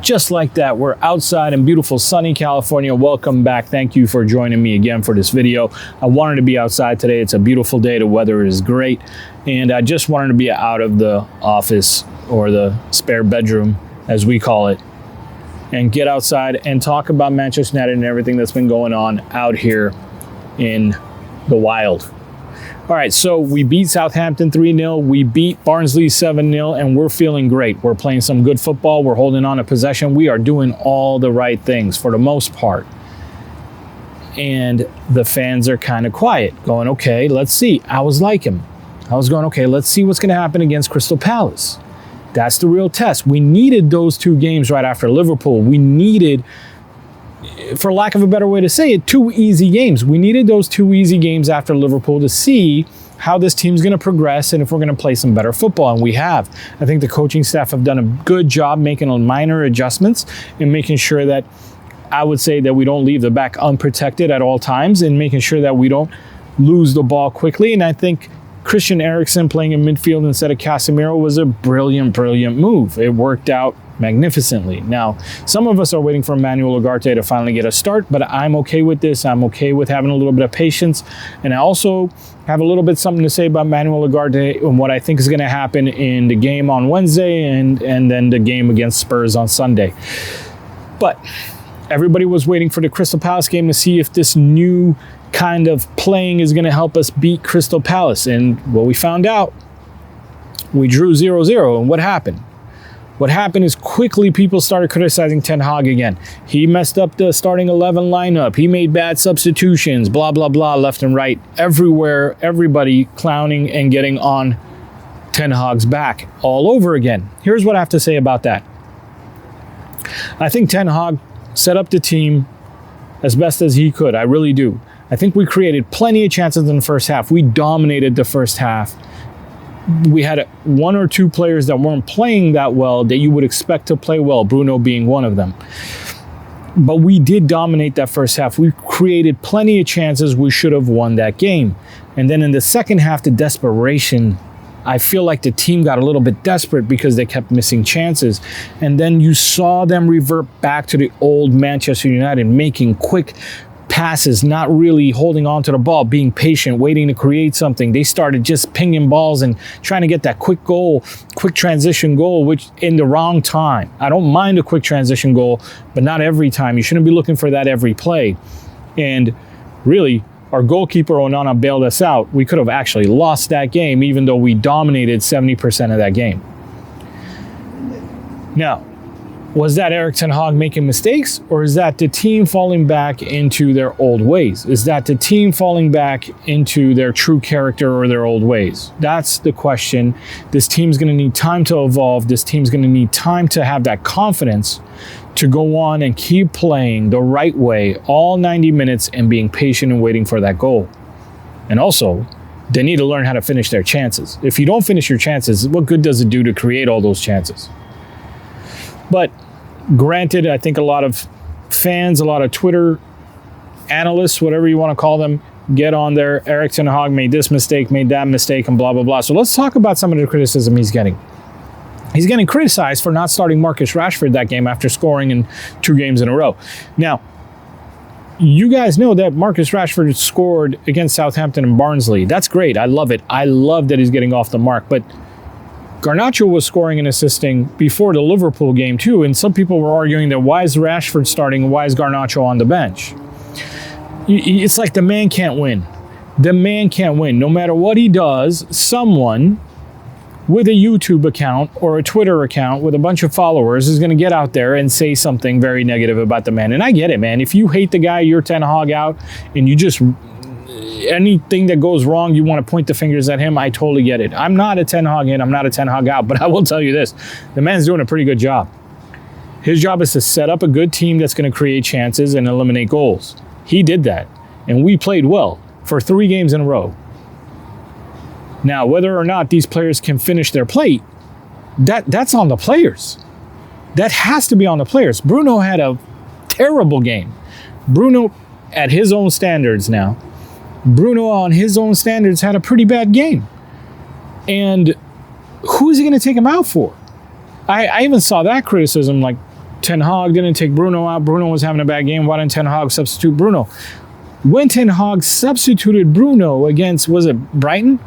just like that, we're outside in beautiful sunny California. Welcome back. Thank you for joining me again for this video. I wanted to be outside today. It's a beautiful day. The weather is great. And I just wanted to be out of the office, or the spare bedroom, as we call it, and get outside and talk about Manchester United and everything that's been going on out here in the wild. All right, so we beat Southampton 3-0. We beat Barnsley 7-0, and we're feeling great. We're playing some good football. We're holding on to possession. We are doing all the right things for the most part. And the fans are kind of quiet, going, okay, let's see. I was like him. I was going, okay, let's see what's going to happen against Crystal Palace. That's the real test. We needed those two games right after Liverpool. We needed, for lack of a better way to say it, 2 easy games. We needed those 2 easy games after Liverpool to see how this team's going to progress and if we're going to play some better football, and we have. I think the coaching staff have done a good job making minor adjustments and making sure that, I would say, that we don't leave the back unprotected at all times, and making sure that we don't lose the ball quickly. And I think Christian Eriksen playing in midfield instead of Casemiro was a brilliant move. It worked out magnificently. Now, some of us are waiting for Emmanuel Ugarte to finally get a start, but I'm okay with this. I'm okay with having a little bit of patience. And I also have a little bit something to say about Emmanuel Ugarte and what I think is going to happen in the game on Wednesday and then the game against Spurs on Sunday. But everybody was waiting for the Crystal Palace game to see if this new kind of playing is going to help us beat Crystal Palace. And well, we found out. We drew 0-0. And what happened? What happened is quickly people started criticizing Ten Hag again. He messed up the starting 11 lineup. He made bad substitutions, blah, blah, blah, left and right. Everywhere, everybody clowning and getting on Ten Hag's back all over again. Here's what I have to say about that. I think Ten Hag set up the team as best as he could. I really do. I think we created plenty of chances in the first half. We dominated the first half. We had 1 or 2 players that weren't playing that well that you would expect to play well, Bruno being one of them. But we did dominate that first half. We created plenty of chances. We should have won that game. And then in the second half, the desperation, I feel like the team got a little bit desperate because they kept missing chances. And then you saw them revert back to the old Manchester United, making quick passes, not really holding on to the ball, being patient, waiting to create something. They started just pinging balls and trying to get that quick goal, quick transition goal, which in the wrong time. I don't mind a quick transition goal, but not every time. You shouldn't be looking for that every play. And really, our goalkeeper Onana bailed us out. We could have actually lost that game, even though we dominated 70% of that game. Now, was that Erik Ten Hag making mistakes, or is that the team falling back into their old ways? Is that the team falling back into their true character or their old ways? That's the question. This team's going to need time to evolve. This team's going to need time to have that confidence to go on and keep playing the right way all 90 minutes and being patient and waiting for that goal. And also, they need to learn how to finish their chances. If you don't finish your chances, what good does it do to create all those chances? But granted, I think a lot of fans, a lot of Twitter analysts, whatever you want to call them, get on there. Erik Ten Hag made this mistake, made that mistake, and blah, blah, blah. So let's talk about some of the criticism he's getting. He's getting criticized for not starting Marcus Rashford that game after scoring in 2 games in a row. Now, you guys know that Marcus Rashford scored against Southampton and Barnsley. That's great. I love it. I love that he's getting off the mark. But Garnacho was scoring and assisting before the Liverpool game too, and some people were arguing that why is Rashford starting and why is Garnacho on the bench? It's like the man can't win. The man can't win. No matter what he does, someone with a YouTube account or a Twitter account with a bunch of followers is going to get out there and say something very negative about the man. And I get it, man. If you hate the guy, you're Ten Hag out, and you just, anything that goes wrong, you want to point the fingers at him, I totally get it. I'm not a Ten Hag in, I'm not a Ten Hag out, but I will tell you this. The man's doing a pretty good job. His job is to set up a good team that's going to create chances and eliminate goals. He did that, and we played well for 3 games in a row. Now, whether or not these players can finish their plate, that's on the players. That has to be on the players. Bruno had a terrible game. Bruno, at his own standards now, Bruno on his own standards had a pretty bad game. And who's he going to take him out for? I even saw that criticism, like, Ten Hag didn't take Bruno out. Bruno was having a bad game. Why didn't Ten Hag substitute Bruno? When Ten Hag substituted Bruno against, was it Brighton?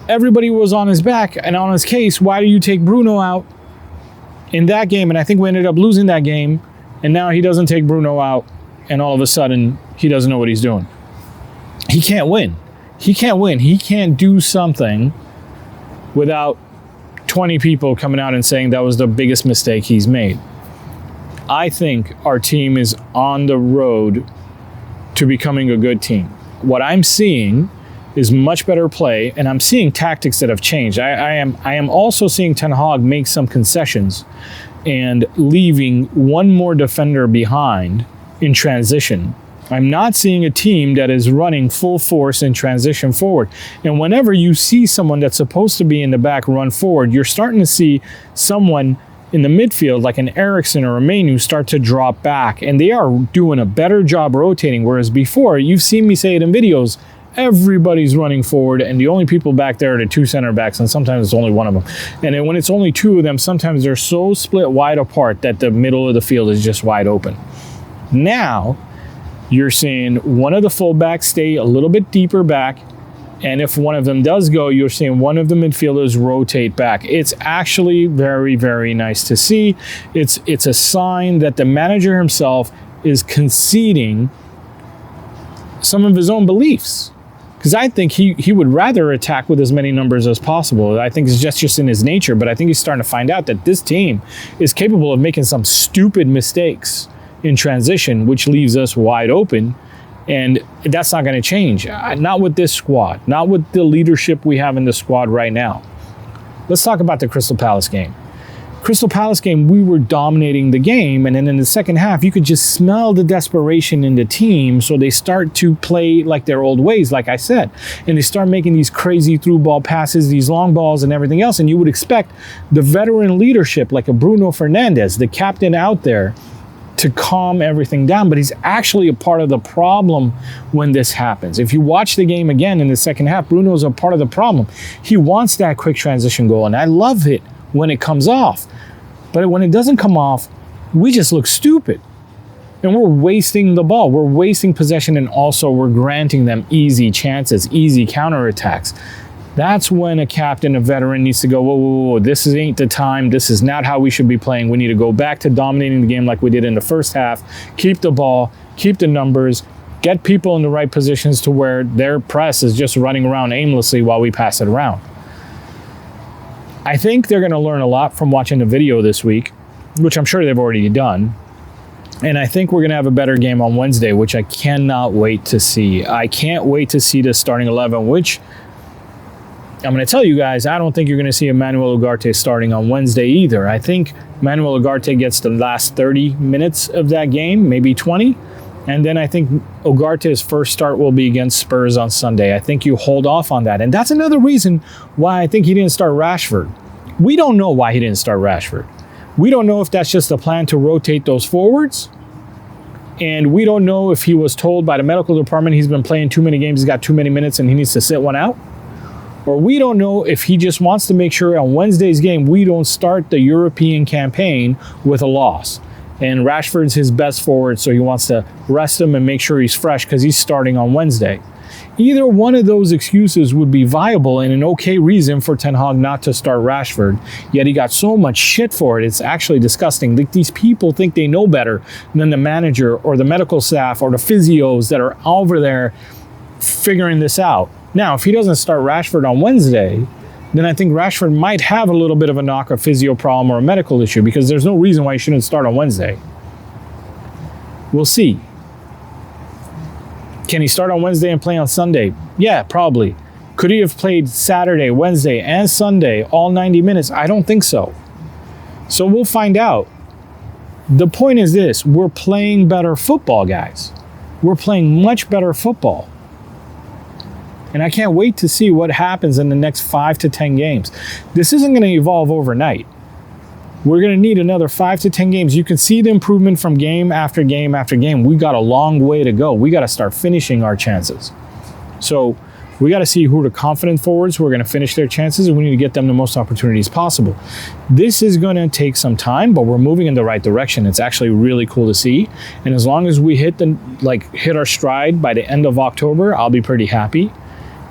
Everybody was on his back and on his case. Why do you take Bruno out in that game? And I think we ended up losing that game. And now he doesn't take Bruno out. And all of a sudden, he doesn't know what he's doing. He can't win. He can't win. He can't do something without 20 people coming out and saying that was the biggest mistake he's made. I think our team is on the road to becoming a good team. What I'm seeing is much better play, and I'm seeing tactics that have changed. I am also seeing Ten Hag make some concessions and leaving one more defender behind in transition. I'm not seeing a team that is running full force in transition forward. And whenever you see someone that's supposed to be in the back run forward, you're starting to see someone in the midfield, like an Eriksen or a Manu, start to drop back. And they are doing a better job rotating. Whereas before, you've seen me say it in videos, everybody's running forward, and the only people back there are the two center backs, and sometimes it's only one of them. And then when it's only two of them, sometimes they're so split wide apart that the middle of the field is just wide open. Now, you're seeing one of the fullbacks stay a little bit deeper back, and if one of them does go, you're seeing one of the midfielders rotate back. It's actually very, very nice to see. It's a sign that the manager himself is conceding some of his own beliefs. Because I think he would rather attack with as many numbers as possible. I think it's just in his nature, but I think he's starting to find out that this team is capable of making some stupid mistakes in transition, which leaves us wide open. And that's not going to change. Not with this squad. Not with the leadership we have in the squad right now. Let's talk about the Crystal Palace game. Crystal Palace game, we were dominating the game, and then in the second half, you could just smell the desperation in the team, so they start to play like their old ways, like I said. And they start making these crazy through ball passes, these long balls and everything else, and you would expect the veteran leadership, like a Bruno Fernandes, the captain out there, to calm everything down, but he's actually a part of the problem when this happens. If you watch the game again in the second half, Bruno's a part of the problem. He wants that quick transition goal, and I love it when it comes off. But when it doesn't come off, we just look stupid. And we're wasting the ball. We're wasting possession, and also we're granting them easy chances, easy counterattacks. That's when a captain, a veteran, needs to go, whoa, whoa, whoa, this ain't the time. This is not how we should be playing. We need to go back to dominating the game like we did in the first half. Keep the ball, keep the numbers, get people in the right positions to where their press is just running around aimlessly while we pass it around. I think they're going to learn a lot from watching the video this week, which I'm sure they've already done. And I think we're going to have a better game on Wednesday, which I cannot wait to see. I can't wait to see the starting 11, which I'm going to tell you guys, I don't think you're going to see Emmanuel Ugarte starting on Wednesday either. I think Emmanuel Ugarte gets the last 30 minutes of that game, maybe 20. And then I think Ugarte's first start will be against Spurs on Sunday. I think you hold off on that. And that's another reason why I think he didn't start Rashford. We don't know why he didn't start Rashford. We don't know if that's just a plan to rotate those forwards. And we don't know if he was told by the medical department he's been playing too many games, he's got too many minutes, and he needs to sit one out. Or we don't know if he just wants to make sure on Wednesday's game we don't start the European campaign with a loss. And Rashford's his best forward, so he wants to rest him and make sure he's fresh because he's starting on Wednesday. Either one of those excuses would be viable and an okay reason for Ten Hag not to start Rashford, yet he got so much shit for it. It's actually disgusting. These people think they know better than the manager or the medical staff or the physios that are over there figuring this out. Now, if he doesn't start Rashford on Wednesday, then I think Rashford might have a little bit of a knock, a physio problem, or a medical issue, because there's no reason why he shouldn't start on Wednesday. We'll see. Can he start on Wednesday and play on Sunday? Yeah, probably. Could he have played Saturday, Wednesday, and Sunday, all 90 minutes? I don't think so. So we'll find out. The point is this: we're playing better football, guys. We're playing much better football. And I can't wait to see what happens in the next 5 to 10 games. This isn't going to evolve overnight. We're going to need another 5 to 10 games. You can see the improvement from game after game after game. We got a long way to go. We got to start finishing our chances. So We got to see who are the confident forwards who are going to finish their chances, and we need to get them the most opportunities possible. This is going to take some time, but we're moving in the right direction. It's actually really cool to see. And as long as we hit our stride by the end of October, I'll be pretty happy.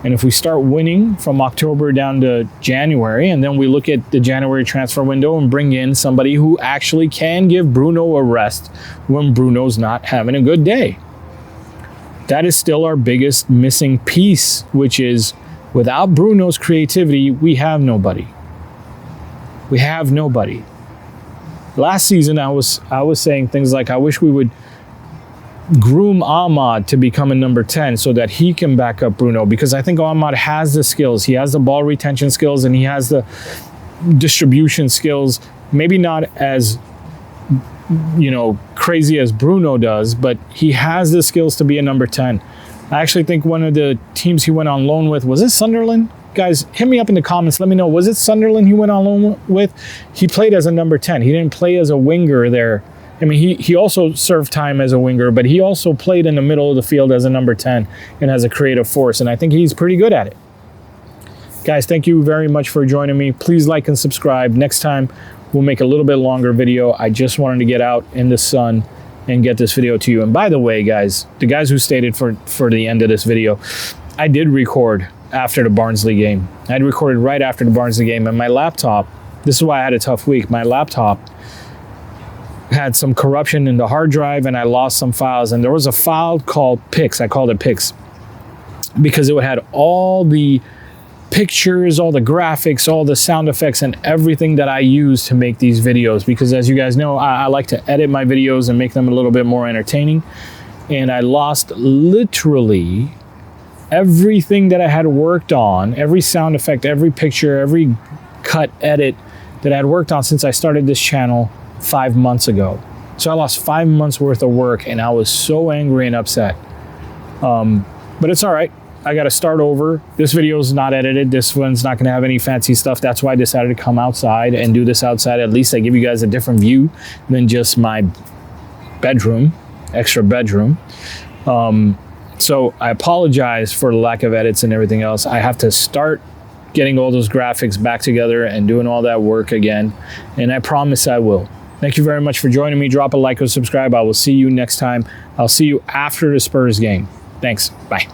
And if we start winning from October down to January, and then we look at the January transfer window and bring in somebody who actually can give Bruno a rest when Bruno's not having a good day. That is still our biggest missing piece, which is without Bruno's creativity, we have nobody. We have nobody. Last season, I was saying things like, I wish we would groom Ahmad to become a number 10 so that he can back up Bruno, because I think Ahmad has the skills. He has the ball retention skills and he has the distribution skills. Maybe not as crazy as Bruno does, but he has the skills to be a number 10. I actually think one of the teams he went on loan with, was it Sunderland? Guys, hit me up in the comments. Let me know. Was it Sunderland he went on loan with? He played as a number 10. He didn't play as a winger there. I mean, he also served time as a winger, but he also played in the middle of the field as a number 10 and as a creative force, and I think he's pretty good at it. Guys, thank you very much for joining me. Please like and subscribe. Next time, we'll make a little bit longer video. I just wanted to get out in the sun and get this video to you. And by the way, guys, the guys who stayed for the end of this video, I did record after the Barnsley game. I had recorded right after the Barnsley game, and my laptop, this is why I had a tough week, my laptop had some corruption in the hard drive and I lost some files, and there was a file called Pics. I called it Pics because it had all the pictures, all the graphics, all the sound effects, and everything that I use to make these videos, because as you guys know, I like to edit my videos and make them a little bit more entertaining. And I lost literally everything that I had worked on, every sound effect, every picture, every cut, edit that I had worked on since I started this channel 5 months ago. So I lost 5 months worth of work, and I was so angry and upset. But it's all right. I got to start over. This video is not edited. This one's not going to have any fancy stuff. That's why I decided to come outside and do this outside. At least I give you guys a different view than just my bedroom, extra bedroom. So I apologize for the lack of edits and everything else. I have to start getting all those graphics back together and doing all that work again. And I promise I will. Thank you very much for joining me. Drop a like or subscribe. I will see you next time. I'll see you after the Spurs game. Thanks. Bye.